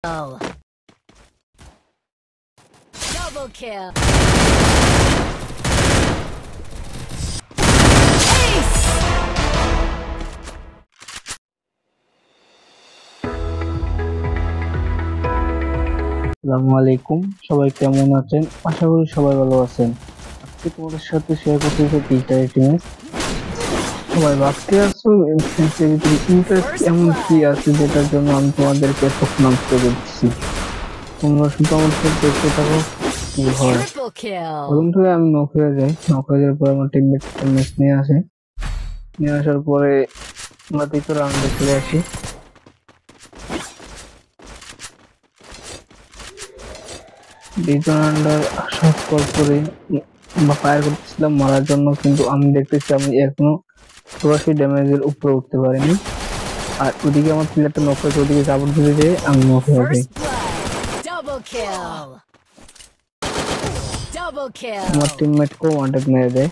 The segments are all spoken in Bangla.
Double kill. Ace! আসসালামু আলাইকুম, সবাই কেমন আছেন? আশা করি সবাই ভালো আছেন। আজকে তোমাদের সাথে শেয়ার করতেছি তিনটা টিমস। সবাই ভাবতে আছো ইন্টারেস্ট এমন কি আছে যেটার জন্য আমি তোমাদেরকে এতক্ষণ আনতে করছি। তোমরা শুধু আমার সাথে দেখতে থাকো কি হয়। Triple kill. প্রথম থেকে আমি নক হয়ে যাই, নক হয়ে যাওয়ার পর আমার টিমমেট ম্যাচ নিয়ে আসে, নিয়ে আসার পরে আমরা দ্বিতীয় রাউন্ডে চলে আসি। দ্বিতীয় রাউন্ডার আসার পরে বা ফায়ার করতেছিলাম মারার জন্য, কিন্তু আমি দেখতেছি আমি এখনো 84 ড্যামেজের উপরে উঠতে পারিনি। আর ওদিকে আমার প্লেয়ারটা নক হয়েছে, ওদিকে সাপোর্ট দিতে যেয়ে আমি নক হয়ে যাই। First blood. Double kill. Double kill. আমার টিমমেটকে ওয়ান্টেড মেরে দেয়।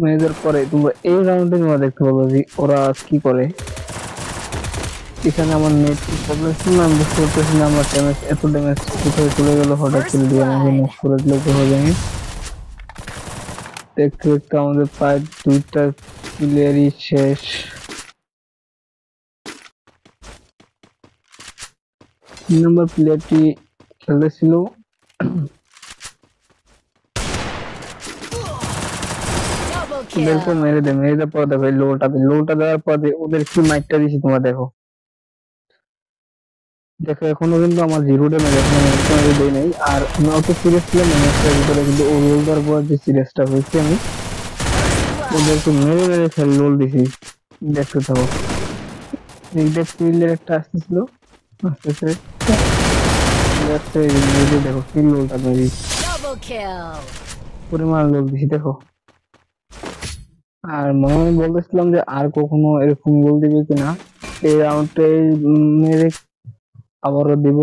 মেরে দেওয়ার পরে তোমরা এই রাউন্ডে তোমরা দেখতে পাবো যে ওরা কি করে। এখানে আমার নেট প্রবলেম ছিল না, আমি বুঝতে পারতেছি না আমার ড্যামেজ এত ড্যামেজ কোথায় চলে গেল। হঠাৎ করে দিয়ে আমাকে নক করে দিল কোথায়। দেখতে দেখতে আমাদের প্রায় দুইটা প্লেয়ারই শেষ। তিন নম্বর প্লেয়ারটি খেলতেছিল, Double ওদেরকে kill. মেরে দেওয়ার পর দেখো লোটা দেওয়ার পর ওদের কি মাইকটা দিছি তোমরা দেখো। দেখো এখনো কিন্তু আমার জিরো ড্যামেজ, এখনো মেরে দেই নাই। আর আমি অত সিরিয়াস ছিলাম না ম্যাচটার ভিতরে, কিন্তু ও রোল দেওয়ার পর যে সিরিয়াসটা হয়েছে আমি ওদেরকে মেরে মেরে ফেল রোল দিছি। দেখতে থাকো, এইটা ফিল্ডের একটা আসতেছিল, আসতেছে দেখো কি রোলটা মেরি Double kill. পরিমাণ রোল দিছি দেখো। আর মনে মনে বলতেছিলাম যে আর কখনো এরকম রোল দিবে কিনা, এই রাউন্ডে মেরে আবারও দিব,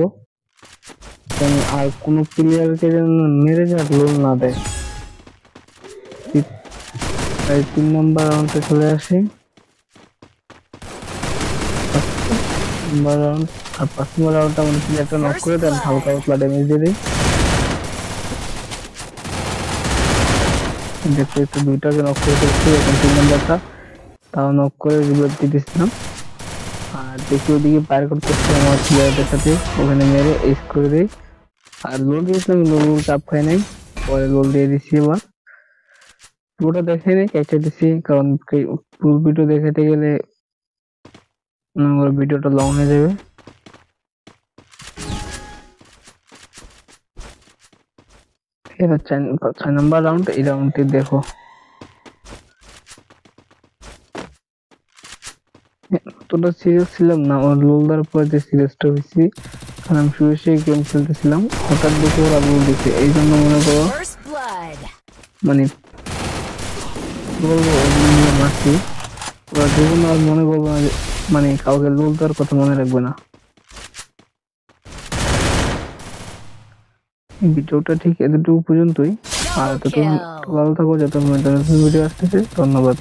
আর কোনো প্লেয়ারকে যেন মেরে যাক লোল না দেয়। তাই 3 নম্বর রাউন্ডে চলে আসি। 5 নম্বর রাউন্ড আর 5 নম্বর রাউন্ডটা মানে প্লেয়ারটা নক করে দেন, হালকা পাতলা ড্যামেজ দিয়ে দিই। দেখতে দেখতে দুইটাকে নক করে ফেলছি, এখন 3 নম্বরটা তাও নক করে রিভাইভ দিতেছিলাম। আর দেখি ওদিকে পার করতেছি আমার প্লেয়ারদের সাথে, ওখানে মেরে এস করে দিই। আর লোল দিয়েছিলাম কিন্তু লোল চাপ খাই নাই, পরে লোল দিয়ে দিচ্ছি। এবার পুরোটা দেখে নেই কেটে দিচ্ছি, কারণ ফুল ভিডিও দেখাতে গেলে ভিডিওটা লং হয়ে যাবে। এবার 6 নম্বর রাউন্ড, এই রাউন্ডটি দেখো। অতটা সিরিয়াস ছিলাম না, ওর লোল দেওয়ার পর যে সিরিয়াসটা হয়েছি, কারণ আমি শুয়ে গেম খেলতেছিলাম, হঠাৎ দেখে ওরা লোল দিচ্ছে, এই জন্য মনে করো First blood. মানে বলবো মারছি। ওরা যেকোনো আর মনে করবো না মানে কাউকে লোল দেওয়ার কথা মনে রাখবে না। ভিডিওটা ঠিক এতটুকু পর্যন্তই। আর Double ততক্ষণ kill. ভালো থাকো, যতক্ষণ ভিডিও আসতেছে। ধন্যবাদ।